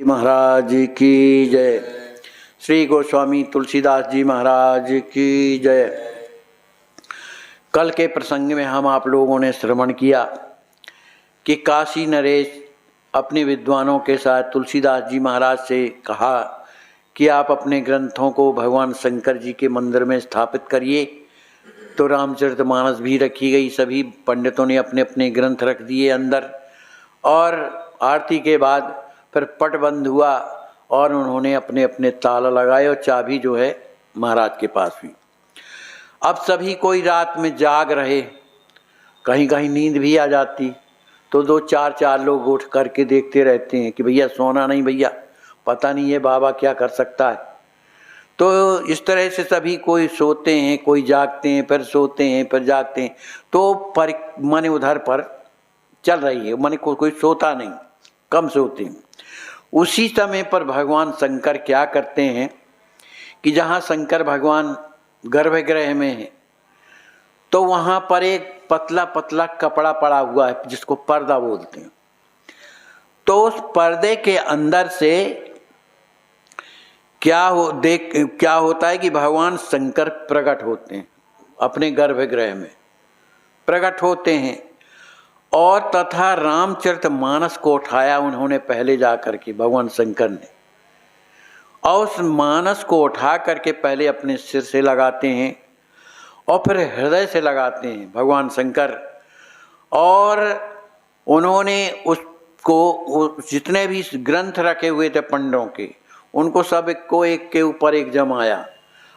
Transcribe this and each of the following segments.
महाराज की जय। श्री गोस्वामी तुलसीदास जी महाराज की जय। कल के प्रसंग में हम आप लोगों ने श्रवण किया कि काशी नरेश अपने विद्वानों के साथ तुलसीदास जी महाराज से कहा कि आप अपने ग्रंथों को भगवान शंकर जी के मंदिर में स्थापित करिए। तो रामचरितमानस भी रखी गई, सभी पंडितों ने अपने अपने ग्रंथ रख दिए अंदर, और आरती के बाद फिर पट बंद हुआ और उन्होंने अपने अपने ताला लगाए और चाबी जो है महाराज के पास हुई। अब सभी कोई रात में जाग रहे, कहीं कहीं नींद भी आ जाती, तो दो चार चार लोग उठ करके देखते रहते हैं कि भैया सोना नहीं, भैया पता नहीं है बाबा क्या कर सकता है। तो इस तरह से सभी कोई सोते हैं, कोई जागते हैं, फिर सोते हैं, फिर जागते हैं। तो माने उधर पर चल रही है, माने कोई सोता नहीं, कम सोते हैं। उसी समय पर भगवान शंकर क्या करते हैं कि जहाँ शंकर भगवान गर्भगृह में है तो वहाँ पर एक पतला पतला कपड़ा पड़ा हुआ है जिसको पर्दा बोलते हैं। तो उस पर्दे के अंदर से क्या होता है कि भगवान शंकर प्रकट होते हैं, अपने गर्भगृह में प्रकट होते हैं। और तथा रामचरितमानस को उठाया उन्होंने पहले जा करके भगवान शंकर ने, और उस मानस को उठा करके पहले अपने सिर से लगाते हैं और फिर हृदय से लगाते हैं भगवान शंकर। और उन्होंने उसको जितने भी ग्रंथ रखे हुए थे पंडितों के, उनको सब को एक के ऊपर एक जमाया,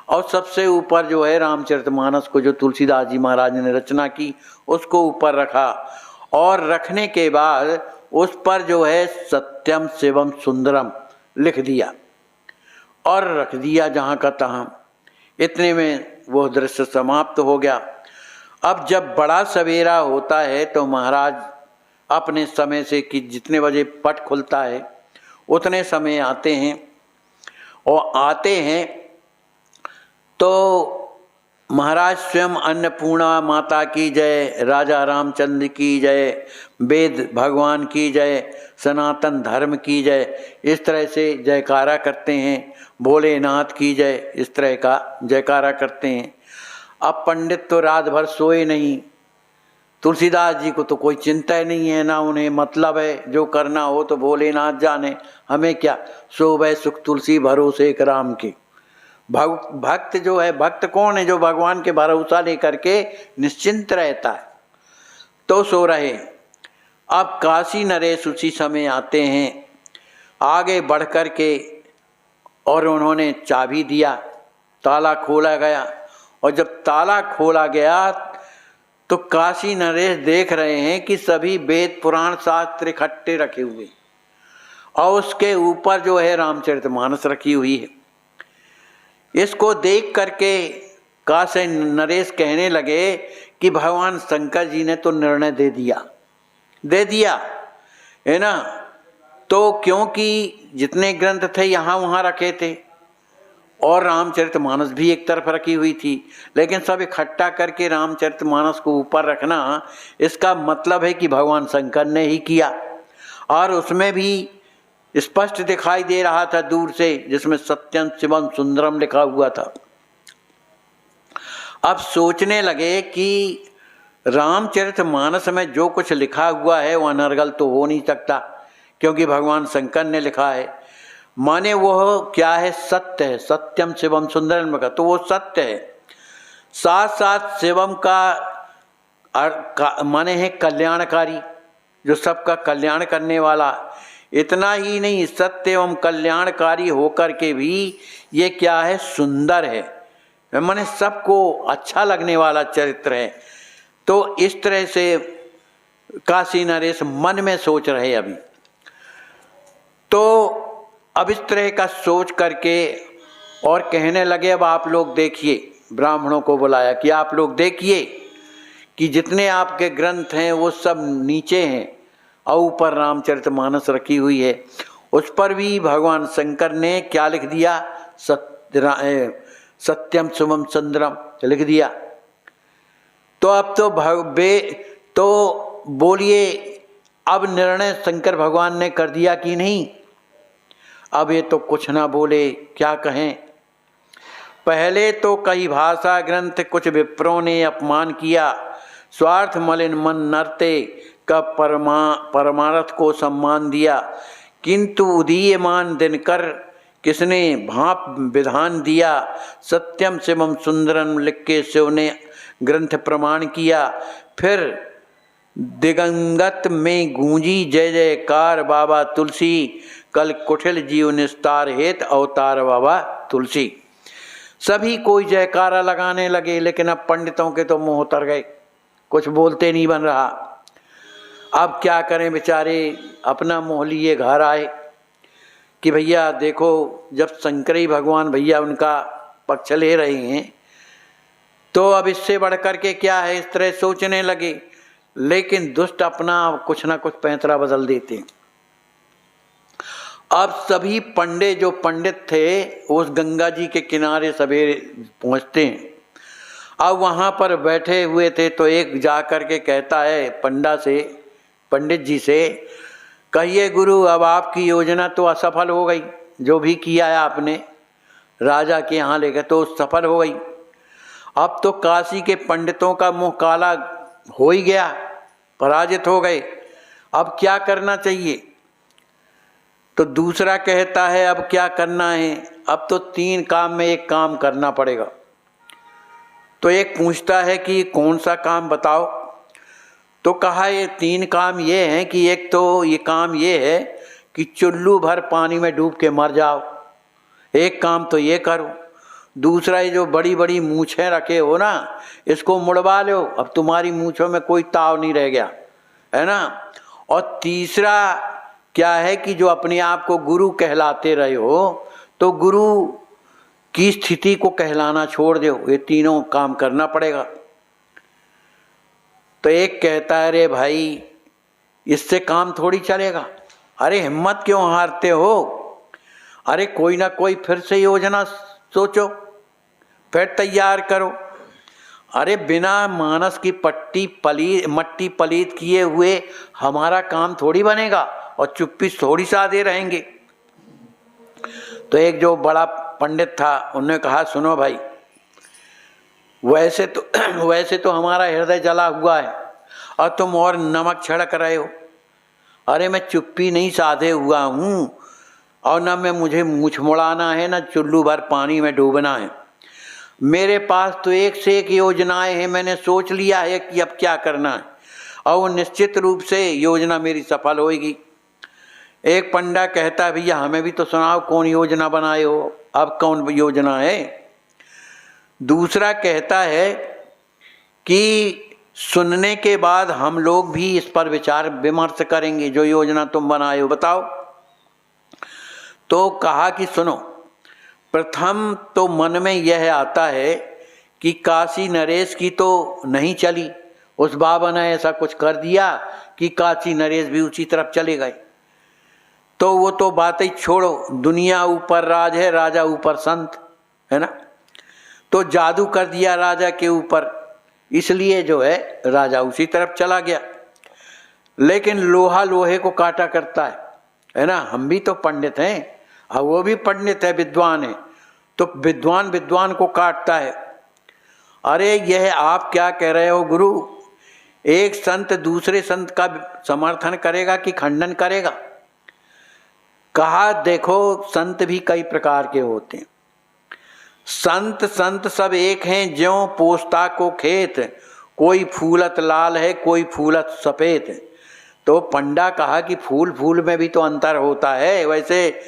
और सबसे ऊपर जो है रामचरितमानस को, जो तुलसीदास जी महाराज ने रचना की, उसको ऊपर रखा। और रखने के बाद उस पर जो है सत्यम शिवम सुंदरम लिख दिया और रख दिया जहाँ का तहाँ। इतने में वो दृश्य समाप्त हो गया। अब जब बड़ा सवेरा होता है तो महाराज अपने समय से कि जितने बजे पट खुलता है उतने समय आते हैं, और आते हैं तो महाराज स्वयं अन्नपूर्णा माता की जय, राजा रामचंद्र की जय, वेद भगवान की जय, सनातन धर्म की जय, इस तरह से जयकारा करते हैं। भोलेनाथ की जय, इस तरह का जयकारा करते हैं। अब पंडित तो रात भर सोए नहीं, तुलसीदास जी को तो कोई चिंता ही नहीं है, ना उन्हें मतलब है, जो करना हो तो भोलेनाथ जाने, हमें क्या। सोवै सुख तुलसी भरोसे एक राम के। भक्त जो है, भक्त कौन है? जो भगवान के भरोसा लेकर के निश्चिंत रहता है। तो सो रहे। अब काशी नरेश उसी समय आते हैं आगे बढ़ कर के, और उन्होंने चाबी दिया, ताला खोला गया। और जब ताला खोला गया तो काशी नरेश देख रहे हैं कि सभी वेद पुराण शास्त्र इकट्ठे रखे हुए, और उसके ऊपर जो है रामचरितमानस रखी हुई है। इसको देख करके काशी नरेश कहने लगे कि भगवान शंकर जी ने तो निर्णय दे दिया है ना। तो क्योंकि जितने ग्रंथ थे यहाँ वहाँ रखे थे, और रामचरितमानस भी एक तरफ रखी हुई थी, लेकिन सब इकट्ठा करके रामचरितमानस को ऊपर रखना, इसका मतलब है कि भगवान शंकर ने ही किया। और उसमें भी स्पष्ट दिखाई दे रहा था दूर से, जिसमें सत्यम शिवम सुंदरम लिखा हुआ था। अब सोचने लगे कि रामचरितमानस में जो कुछ लिखा हुआ है वो अनर्गल तो हो नहीं सकता, क्योंकि भगवान शंकर ने लिखा है, माने वो क्या है? सत्य है। सत्यम शिवम सुंदरम का तो वो सत्य है। साथ साथ शिवम का माने है कल्याणकारी, जो सबका कल्याण करने वाला। इतना ही नहीं, सत्य एवं कल्याणकारी होकर के भी ये क्या है? सुंदर है, माने सबको अच्छा लगने वाला चरित्र है। तो इस तरह से काशी नरेश मन में सोच रहे अभी। तो अब इस तरह का सोच करके और कहने लगे, अब आप लोग देखिए, ब्राह्मणों को बुलाया कि आप लोग देखिए कि जितने आपके ग्रंथ हैं वो सब नीचे हैं, और ऊपर रामचरितमानस रखी हुई है। उस पर भी भगवान शंकर ने क्या लिख दिया? सत्यम शिवम सुंदरम लिख दिया। तो अब तो बोलिए, अब निर्णय शंकर भगवान ने कर दिया कि नहीं? अब ये तो कुछ ना बोले, क्या कहें। पहले तो कई भाषा ग्रंथ कुछ विप्रों ने अपमान किया, स्वार्थ मलिन मन नरते का परमार्थ को सम्मान दिया। किंतु उदीयमान दिनकर किसने भाप विधान दिया, सत्यम शिवम सुंदरम लिख के शिव ने ग्रंथ प्रमाण किया। फिर दिगंगत में गूंजी जय जयकार बाबा तुलसी, कल कुटिल जीव निस्तार हेत अवतार बाबा तुलसी। सभी कोई जयकारा लगाने लगे, लेकिन अब पंडितों के तो मुंह उतर गए, कुछ बोलते नहीं बन रहा। अब क्या करें बेचारे, अपना मुँह लिए घर आए कि भैया देखो, जब शंकरी भगवान भैया उनका पक्ष ले रहे हैं तो अब इससे बढ़ कर के क्या है, इस तरह सोचने लगे। लेकिन दुष्ट अपना कुछ ना कुछ पैंतरा बदल देते। अब सभी पंडित जो पंडित थे उस गंगा जी के किनारे सवेरे पहुँचते हैं। अब वहाँ पर बैठे हुए थे तो एक जा कर के कहता है पंडित जी से, कहिए गुरु, अब आपकी योजना तो असफल हो गई, जो भी किया है आपने राजा के यहाँ ले गए तो सफल हो गई। अब तो काशी के पंडितों का मुंह काला हो ही गया, पराजित हो गए, अब क्या करना चाहिए। तो दूसरा कहता है अब क्या करना है, अब तो 3 काम में एक काम करना पड़ेगा। तो एक पूछता है कि कौन सा काम बताओ। तो कहा ये 3 काम ये हैं कि एक तो ये काम ये है कि चुल्लू भर पानी में डूब के मर जाओ, एक काम तो ये करो। दूसरा ये जो बड़ी बड़ी मूछें रखे हो ना, इसको मुड़वा लो, अब तुम्हारी मूछों में कोई ताव नहीं रह गया, है ना। और तीसरा क्या है कि जो अपने आप को गुरु कहलाते रहे हो तो गुरु की स्थिति को कहलाना छोड़ दो। ये तीनों काम करना पड़ेगा। तो एक कहता है अरे भाई, इससे काम थोड़ी चलेगा, अरे हिम्मत क्यों हारते हो, अरे कोई ना कोई फिर से योजना सोचो, फिर तैयार करो। अरे बिना मानस की मट्टी पलीत किए हुए हमारा काम थोड़ी बनेगा और चुप्पी थोड़ी साधे रहेंगे। तो एक जो बड़ा पंडित था उन्होंने कहा सुनो भाई, वैसे तो हमारा हृदय जला हुआ है और तुम और नमक छिड़क रहे हो। अरे मैं चुप्पी नहीं साधे हुआ हूँ और न मैं मुझे मूछ मुड़ाना है, न चुल्लू भर पानी में डूबना है। मेरे पास तो एक से एक योजनाएं हैं, मैंने सोच लिया है कि अब क्या करना है और निश्चित रूप से योजना मेरी सफल होगी। एक पंडा कहता है भैया हमें भी तो सुनाओ, कौन योजना बनाए हो, अब कौन योजना है। दूसरा कहता है कि सुनने के बाद हम लोग भी इस पर विचार विमर्श करेंगे, जो योजना तुम बनाए हो बताओ। तो कहा कि सुनो, प्रथम तो मन में यह आता है कि काशी नरेश की तो नहीं चली, उस बाबा ने ऐसा कुछ कर दिया कि काशी नरेश भी उसी तरफ चले गए। तो वो तो बातें छोड़ो, दुनिया ऊपर राज है, राजा ऊपर संत, है ना। तो जादू कर दिया राजा के ऊपर, इसलिए जो है राजा उसी तरफ चला गया। लेकिन लोहा लोहे को काटा करता है ना। हम भी तो पंडित हैं और वो भी पंडित है, विद्वान है, तो विद्वान विद्वान को काटता है। अरे यह आप क्या कह रहे हो गुरु, एक संत दूसरे संत का समर्थन करेगा कि खंडन करेगा। कहा देखो, संत भी कई प्रकार के होते हैं, संत सब एक हैं, ज्यों पोस्ता को खेत, कोई फूलत लाल है कोई फूलत सफेद। तो पंडा कहा कि फूल में भी तो अंतर होता है, वैसे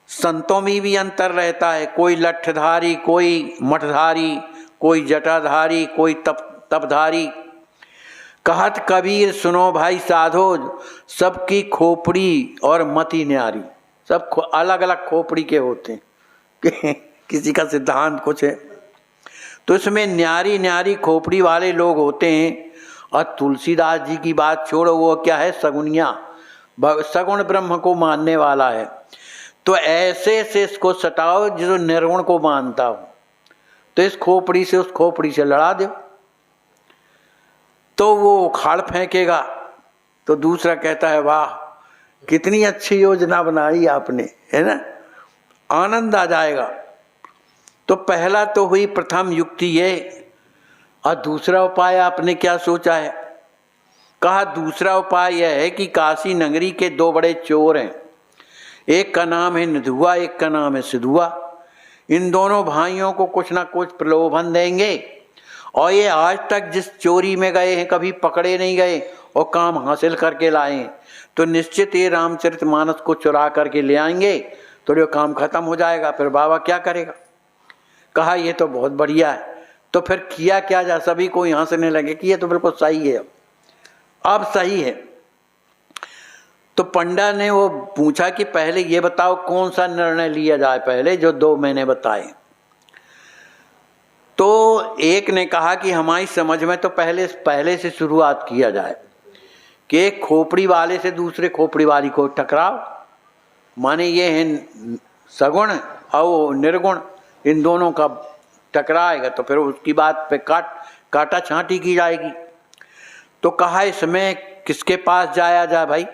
संतों में भी अंतर रहता है, कोई लठधारी कोई मठधारी, कोई जटाधारी कोई तपधारी। कहत कबीर सुनो भाई साधो, सबकी खोपड़ी और मति न्यारी। सब अलग अलग खोपड़ी के होते हैं किसी का सिद्धांत कुछ है, तो इसमें न्यारी न्यारी खोपड़ी वाले लोग होते हैं। और तुलसीदास जी की बात छोड़ो, वो क्या है, सगुनिया, सगुण ब्रह्म को मानने वाला है। तो ऐसे से इसको सटाओ जो निर्गुण को मानता हो, तो इस खोपड़ी से उस खोपड़ी से लड़ा दो, तो वो उखाड़ फेंकेगा। तो दूसरा कहता है वाह, कितनी अच्छी योजना बनाई आपने, है ना, आनंद आ जाएगा। तो पहला तो हुई प्रथम युक्ति ये, और दूसरा उपाय आपने क्या सोचा है? कहा दूसरा उपाय यह है कि काशी नगरी के दो बड़े चोर हैं, एक का नाम है निधुआ, एक का नाम है सिधुआ। इन दोनों भाइयों को कुछ ना कुछ प्रलोभन देंगे, और ये आज तक जिस चोरी में गए हैं कभी पकड़े नहीं गए और काम हासिल करके लाए हैं, तो निश्चित ये रामचरितमानस को चुरा करके ले आएंगे तो जो काम खत्म हो जाएगा। फिर बाबा क्या करेगा? कहा ये तो बहुत बढ़िया है। तो फिर किया क्या जा? सभी को यहाँ से नहीं लगे कि ये तो बिल्कुल सही है, अब सही है। तो पंडा ने वो पूछा कि पहले ये बताओ कौन सा निर्णय लिया जाए पहले, जो दो मैंने बताए। तो एक ने कहा कि हमारी समझ में तो पहले से शुरुआत किया जाए कि एक खोपड़ी वाले से दूसरे खोपड़ी वाली को टकराव, माने ये है सगुण और निर्गुण, इन दोनों का टकराएगा तो फिर उसकी बात पे काटा छांटी की जाएगी। तो कहा इसमें किसके पास जाया जाए भाई?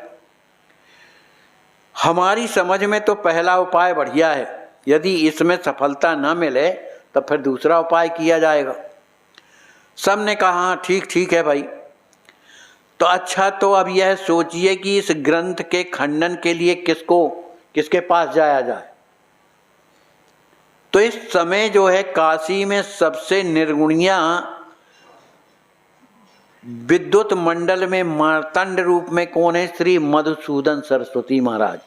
हमारी समझ में तो पहला उपाय बढ़िया है, यदि इसमें सफलता न मिले तो फिर दूसरा उपाय किया जाएगा। सब ने कहा हाँ ठीक है भाई। तो अच्छा, तो अब यह सोचिए कि इस ग्रंथ के खंडन के लिए किसके पास जाया जाए? तो इस समय जो है काशी में सबसे निर्गुणिया विद्युत मंडल में मार्तंड रूप में कौन है? श्री मधुसूदन सरस्वती महाराज।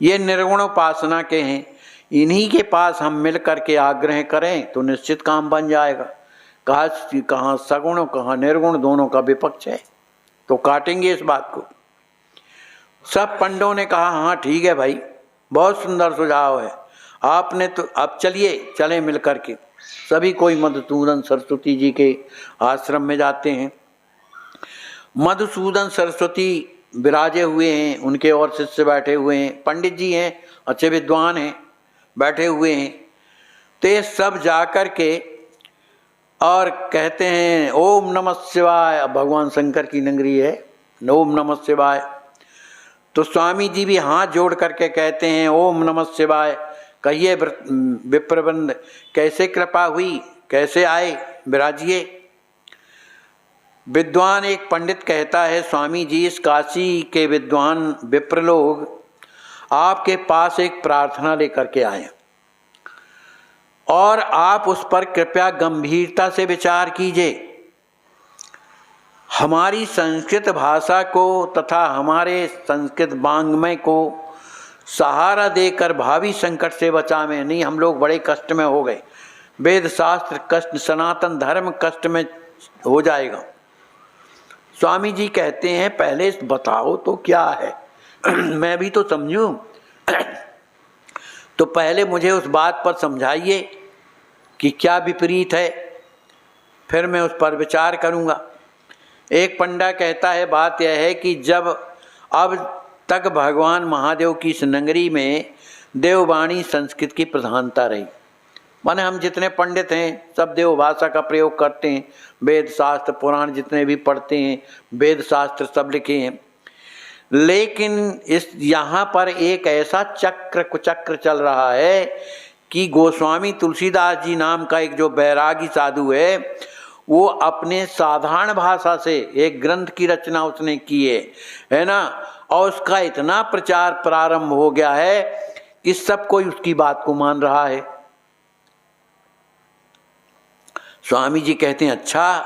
ये निर्गुण उपासना के हैं, इन्हीं के पास हम मिल करके आग्रह करें तो निश्चित काम बन जाएगा। कहाँ सगुण कहाँ निर्गुण, दोनों का विपक्ष है, तो काटेंगे इस बात को। सब पंडों ने कहा हाँ ठीक है भाई, बहुत सुंदर सुझाव है आपने, तो अब चले मिल करके। सभी कोई मधुसूदन सरस्वती जी के आश्रम में जाते हैं। मधुसूदन सरस्वती विराजे हुए हैं, उनके और शिष्य बैठे हुए हैं, पंडित जी हैं, अच्छे विद्वान हैं, बैठे हुए हैं। तो ये सब जाकर के और कहते हैं ओम नमः शिवाय। भगवान शंकर की नगरी है, ओम नमः शिवाय। तो स्वामी जी भी हाथ जोड़ करके कहते हैं ओम नमः शिवाय। कहिए विप्रबंद, कैसे कृपा हुई, कैसे आए, विराजिए। विद्वान एक पंडित कहता है स्वामी जी, इस काशी के विद्वान विप्र लोग आपके पास एक प्रार्थना लेकर के आए और आप उस पर कृपया गंभीरता से विचार कीजिए। हमारी संस्कृत भाषा को तथा हमारे संस्कृत वाङ्मय को सहारा देकर भावी संकट से बचावें। नहीं, हम लोग बड़े कष्ट में हो गए, वेद शास्त्र कष्ट, सनातन धर्म कष्ट में हो जाएगा। स्वामी जी कहते हैं पहले बताओ तो क्या है मैं भी तो समझूं तो पहले मुझे उस बात पर समझाइए कि क्या विपरीत है, फिर मैं उस पर विचार करूंगा। एक पंडा कहता है बात यह है कि जब अब तक भगवान महादेव की इस नगरी में देववाणी संस्कृत की प्रधानता रही, माने हम जितने पंडित हैं सब देव भाषा का प्रयोग करते हैं, वेद शास्त्र पुराण जितने भी पढ़ते हैं, वेद शास्त्र सब लिखे हैं। लेकिन इस यहाँ पर एक ऐसा कुचक्र चल रहा है कि गोस्वामी तुलसीदास जी नाम का एक जो बैरागी साधु है, वो अपने साधारण भाषा से एक ग्रंथ की रचना उसने की है ना, और उसका इतना प्रचार प्रारंभ हो गया है कि सब कोई उसकी बात को मान रहा है। स्वामी जी कहते हैं अच्छा,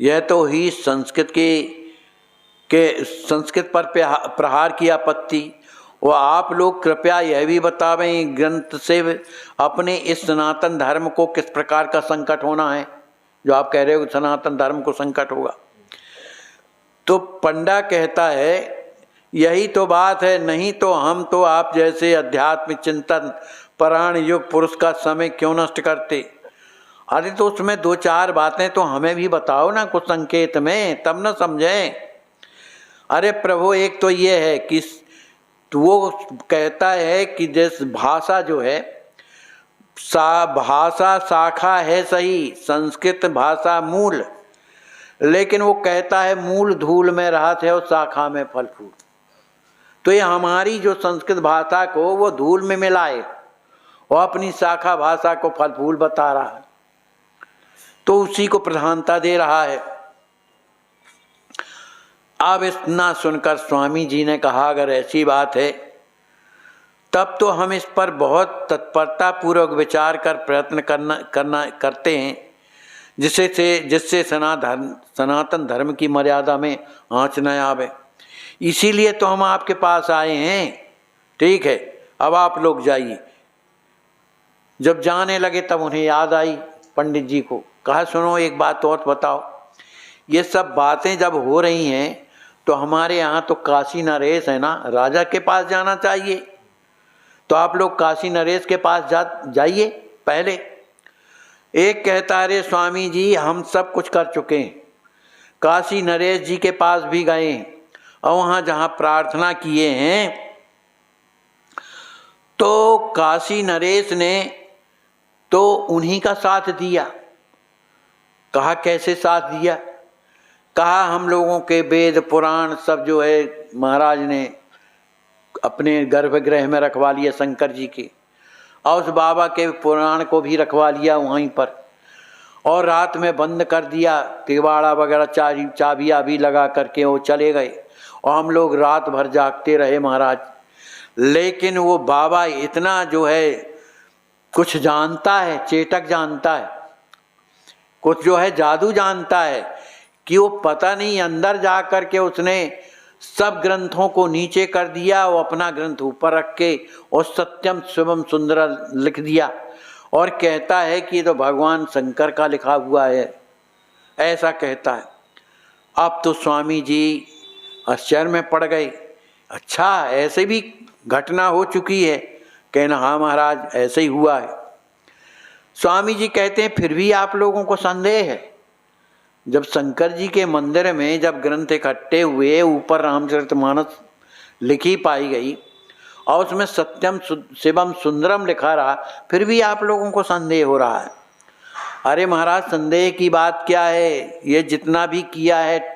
यह तो ही संस्कृत के संस्कृत पर प्रहार की आपत्ति, और आप लोग कृपया यह भी बतावें ग्रंथ से अपने इस सनातन धर्म को किस प्रकार का संकट होना है, जो आप कह रहे हो सनातन धर्म को संकट होगा। तो पंडा कहता है यही तो बात है, नहीं तो हम तो आप जैसे अध्यात्म चिंतन परायण युग पुरुष का समय क्यों नष्ट करते। अरे तो उसमें दो चार बातें तो हमें भी बताओ ना कुछ संकेत में, तब न समझें। अरे प्रभु, एक तो ये है कि तो वो कहता है कि जैसे भाषा जो है भाषा शाखा है सही, संस्कृत भाषा मूल, लेकिन वो कहता है मूल धूल में रहत है और शाखा में फल फूल। तो ये हमारी जो संस्कृत भाषा को वो धूल में मिलाए और अपनी शाखा भाषा को फल फूल बता रहा है, तो उसी को प्रधानता दे रहा है। अब इतना सुनकर स्वामी जी ने कहा, अगर ऐसी बात है तब तो हम इस पर बहुत तत्परता पूर्वक विचार कर प्रयत्न करते हैं, जिससे सनातन धर्म की मर्यादा में आँच न आवे। इसीलिए तो हम आपके पास आए हैं। ठीक है, अब आप लोग जाइए। जब जाने लगे तब उन्हें याद आई पंडित जी को। कहा, सुनो एक बात और बताओ, ये सब बातें जब हो रही हैं तो हमारे यहाँ तो काशी नरेश है ना, राजा के पास जाना चाहिए। तो आप लोग काशी नरेश के पास जाइए पहले। एक कहता है, अरे स्वामी जी हम सब कुछ कर चुके हैं, काशी नरेश जी के पास भी गए हैं और वहाँ जहाँ प्रार्थना किए हैं तो काशी नरेश ने तो उन्हीं का साथ दिया। कहा, कैसे साथ दिया? कहा, हम लोगों के वेद पुराण सब जो है महाराज ने अपने गर्भगृह में रखवा लिया शंकर जी के, और उस बाबा के पुराण को भी रखवा लिया वहीं पर, और रात में बंद कर दिया, किवाड़ा वगैरह चाबियाँ भी लगा करके वो चले गए और हम लोग रात भर जागते रहे महाराज। लेकिन वो बाबा इतना जो है कुछ जानता है, चेटक जानता है, कुछ जो है जादू जानता है कि वो पता नहीं अंदर जा कर के उसने सब ग्रंथों को नीचे कर दिया और अपना ग्रंथ ऊपर रख के और सत्यम शिवम सुंदर लिख दिया और कहता है कि ये तो भगवान शंकर का लिखा हुआ है, ऐसा कहता है। अब तो स्वामी जी आश्चर्य में पड़ गए। अच्छा, ऐसे भी घटना हो चुकी है? कहना, हाँ महाराज ऐसे ही हुआ है। स्वामी जी कहते हैं, फिर भी आप लोगों को संदेह है? जब शंकर जी के मंदिर में जब ग्रंथ इकट्ठे हुए, ऊपर रामचरितमानस लिखी पाई गई और उसमें सत्यम शिवम सुंदरम लिखा रहा, फिर भी आप लोगों को संदेह हो रहा है? अरे महाराज, संदेह की बात क्या है? ये जितना भी किया है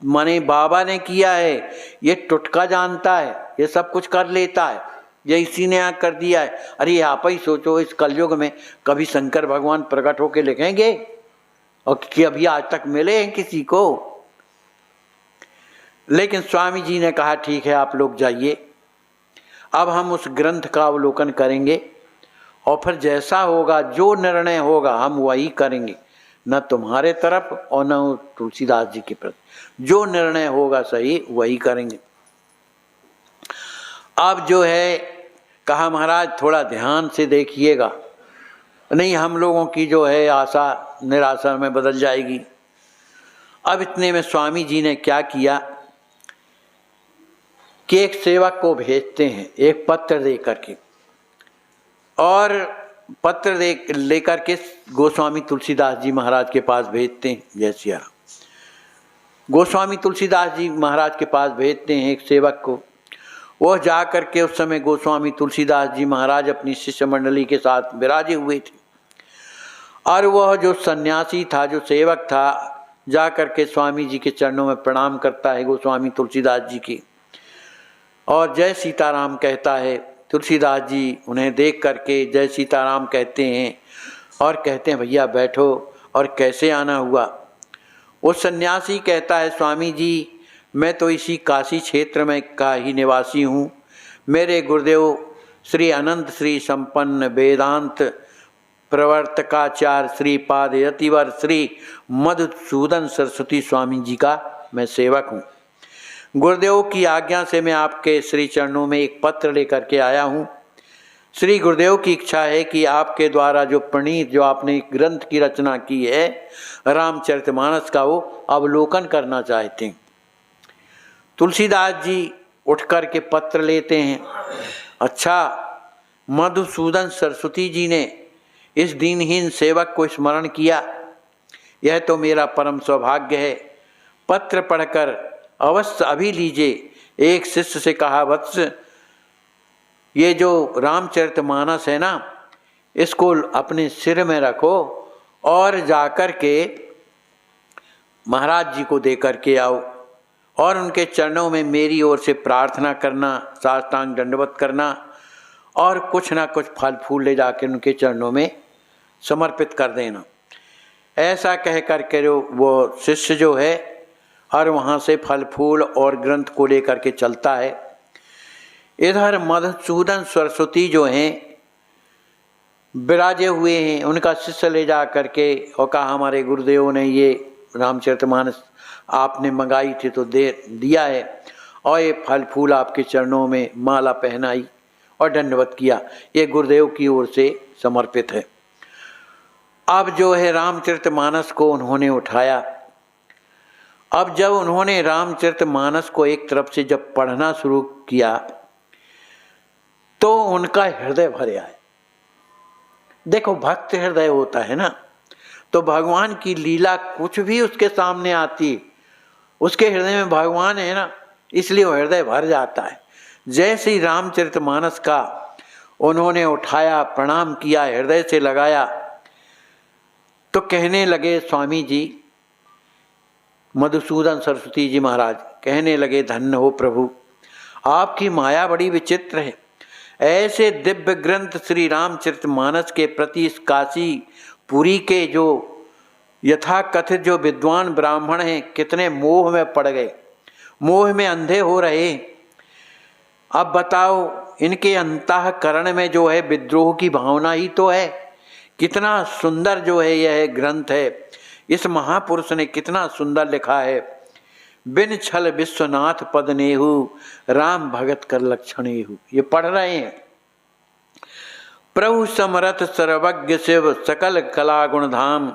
माने बाबा ने किया है, ये टुटका जानता है, ये सब कुछ कर लेता है, ये इसी ने कर दिया है। अरे आप ही सोचो, इस कलयुग में कभी शंकर भगवान प्रकट होके लिखेंगे और कि अभी आज तक मिले हैं किसी को? लेकिन स्वामी जी ने कहा, ठीक है आप लोग जाइए, अब हम उस ग्रंथ का अवलोकन करेंगे और फिर जैसा होगा, जो निर्णय होगा हम वही करेंगे, न तुम्हारे तरफ और न तुलसीदास जी के प्रति। जो निर्णय होगा सही वही करेंगे। अब जो है कहा, महाराज थोड़ा ध्यान से देखिएगा, नहीं हम लोगों की जो है आशा निराशा में बदल जाएगी। अब इतने में स्वामी जी ने क्या किया कि एक सेवक को भेजते हैं एक पत्र दे करके, और पत्र लेकर के गोस्वामी तुलसीदास जी महाराज के पास भेजते हैं। जय सिया राम। गोस्वामी तुलसीदास जी महाराज के पास भेजते हैं एक सेवक को। वह जा कर के, उस समय गोस्वामी तुलसीदास जी महाराज अपनी शिष्य मंडली के साथ विराजे हुए थे, और वह जो सन्यासी था, जो सेवक था, जा कर के स्वामी जी के चरणों में प्रणाम करता है गोस्वामी तुलसीदास जी की, और जय सीताराम कहता है। तुलसीदास जी उन्हें देख करके जय सीताराम कहते हैं और कहते हैं, भैया बैठो, और कैसे आना हुआ? वो सन्यासी कहता है, स्वामी जी मैं तो इसी काशी क्षेत्र में का ही निवासी हूँ। मेरे गुरुदेव श्री अनंत श्री संपन्न वेदांत प्रवर्तकाचार्य श्रीपाद यतिवर श्री मधुसूदन सरस्वती स्वामी जी का मैं सेवक हूँ। गुरुदेव की आज्ञा से मैं आपके श्री चरणों में एक पत्र लेकर के आया हूँ। श्री गुरुदेव की इच्छा है कि आपके द्वारा जो प्रणीत, जो आपने ग्रंथ की रचना की है रामचरितमानस का, वो अवलोकन करना चाहते हैं। तुलसीदास जी उठ कर के पत्र लेते हैं। अच्छा, मधुसूदन सरस्वती जी ने इस दीनहीन सेवक को स्मरण किया, यह तो मेरा परम सौभाग्य है। पत्र पढ़कर अवश्य अभी लीजिए। एक शिष्य से कहा, वत्स ये जो रामचरितमानस है ना, इसको अपने सिर में रखो और जाकर के महाराज जी को दे कर के आओ और उनके चरणों में मेरी ओर से प्रार्थना करना, साष्टांग दंडवत करना और कुछ ना कुछ फल फूल ले जाकर उनके चरणों में समर्पित कर देना। ऐसा कह कर के वो शिष्य जो है और वहाँ से फल फूल और ग्रंथ को लेकर के चलता है। इधर मधुसूदन सरस्वती जो हैं विराजे हुए हैं, उनका शिष्य ले जा करके और कहा हमारे गुरुदेव ने ये रामचरितमानस आपने मंगाई थी तो दे दिया है और ये फल फूल आपके चरणों में माला पहनाई और दंडवत किया, ये गुरुदेव की ओर से समर्पित है। अब जो है रामचरितमानस को उन्होंने उठाया। अब जब उन्होंने रामचरितमानस को एक तरफ से जब पढ़ना शुरू किया तो उनका हृदय भर आया। देखो भक्त हृदय होता है ना, तो भगवान की लीला कुछ भी उसके सामने आती, उसके हृदय में भगवान है ना, इसलिए वो हृदय भर जाता है। जैसे ही रामचरितमानस का उन्होंने उठाया, प्रणाम किया, हृदय से लगाया, तो कहने लगे स्वामी जी, मधुसूदन सरस्वती जी महाराज कहने लगे धन्य हो प्रभु, आपकी माया बड़ी विचित्र है। ऐसे दिव्य ग्रंथ श्री रामचरितमानस के प्रति इस काशी पुरी के जो यथाकथित जो विद्वान ब्राह्मण हैं कितने मोह में पड़ गए, मोह में अंधे हो रहे। अब बताओ इनके अंतःकरण में जो है विद्रोह की भावना ही तो है। कितना सुंदर जो है यह ग्रंथ है, इस महापुरुष ने कितना सुंदर लिखा है। बिन छल विश्वनाथ पद नेहु, राम भगत कर लक्षणेहु। ये पढ़ रहे हैं। प्रभु समरथ सर्वज्ञ शिव, सकल कला गुण धाम,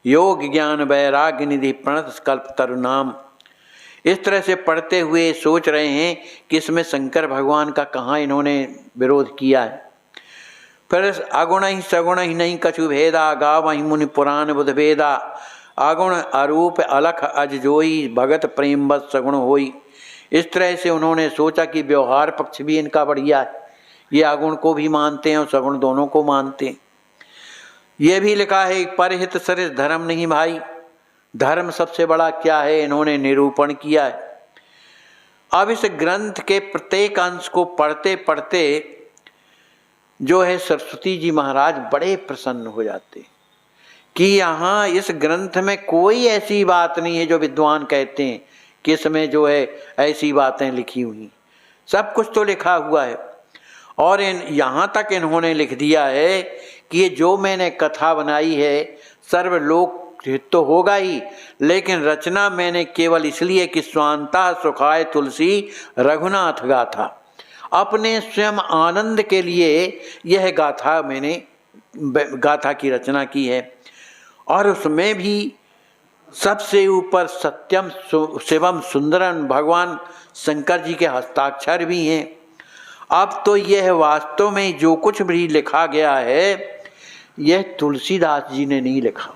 योग ज्ञान वैराग्य निधि, प्रणत कल्प तरु नाम। इस तरह से पढ़ते हुए सोच रहे हैं कि इसमें शंकर भगवान का कहाँ इन्होंने विरोध किया है। फिर अगुण ही सगुण ही नहीं कछु भेदा, गाव ही मुनि पुराण बुध भेदा, अगुण अरूप अलख अज जोई, भगत प्रेम बस सगुण होई। इस तरह से उन्होंने सोचा कि व्यवहार पक्ष भी इनका बढ़िया है, ये अगुण को भी मानते हैं और सगुण दोनों को मानते हैं। ये भी लिखा है परहित सरिस धर्म नहीं भाई, धर्म सबसे बड़ा क्या है इन्होंने निरूपण किया है। अब इस ग्रंथ के प्रत्येक अंश को पढ़ते पढ़ते जो है सरस्वती जी महाराज बड़े प्रसन्न हो जाते कि यहाँ इस ग्रंथ में कोई ऐसी बात नहीं है जो विद्वान कहते हैं कि इसमें जो है ऐसी बातें लिखी हुई, सब कुछ तो लिखा हुआ है। और यहाँ तक इन्होंने लिख दिया है कि ये जो मैंने कथा बनाई है सर्वलोक हित तो होगा ही, लेकिन रचना मैंने केवल इसलिए कि स्वांता सुखाय तुलसी रघुनाथ गाथा, अपने स्वयं आनंद के लिए यह गाथा मैंने गाथा की रचना की है। और उसमें भी सबसे ऊपर सत्यम शिवम सुंदरम भगवान शंकर जी के हस्ताक्षर भी हैं। अब तो यह वास्तव में जो कुछ भी लिखा गया है यह तुलसीदास जी ने नहीं लिखा,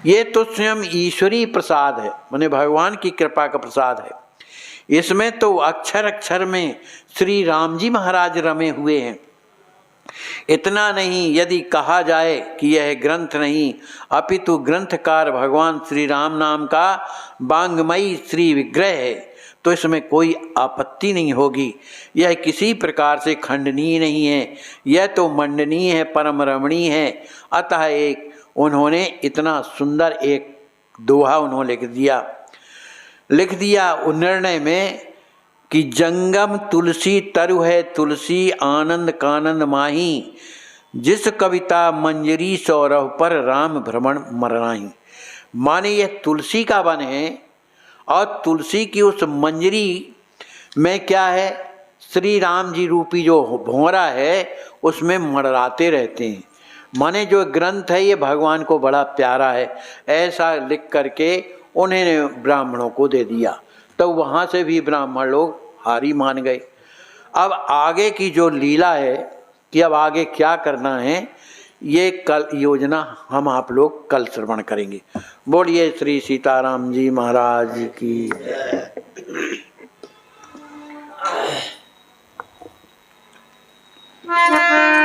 ये तो स्वयं ईश्वरी प्रसाद है, माने भगवान की कृपा का प्रसाद है। इसमें तो अक्षर अक्षर में श्री राम जी महाराज रमे हुए हैं। इतना नहीं, यदि कहा जाए कि यह ग्रंथ नहीं अपितु ग्रंथकार भगवान श्री राम नाम का वांग्मयी श्री विग्रह है तो इसमें कोई आपत्ति नहीं होगी। यह किसी प्रकार से खंडनीय नहीं है, यह तो मंडनीय है, परम रमणीय है। अतः एक उन्होंने इतना सुंदर एक दोहा उन्होंने लिख दिया उन निर्णय में कि जंगम तुलसी तरु है तुलसी, आनंद कानंद माही, जिस कविता मंजरी सौरभ पर राम भ्रमण मरनाही। माने यह तुलसी का वन है और तुलसी की उस मंजरी में क्या है, श्री राम जी रूपी जो भंवरा है उसमें मड़राते रहते हैं। माने जो ग्रंथ है ये भगवान को बड़ा प्यारा है, ऐसा लिख करके उन्हें ब्राह्मणों को दे दिया। तो वहाँ से भी ब्राह्मण लोग हारी मान गए। अब आगे की जो लीला है कि अब आगे क्या करना है, ये कल योजना हम आप लोग कल श्रवण करेंगे। बोलिए श्री सीताराम जी महाराज की। Thank you.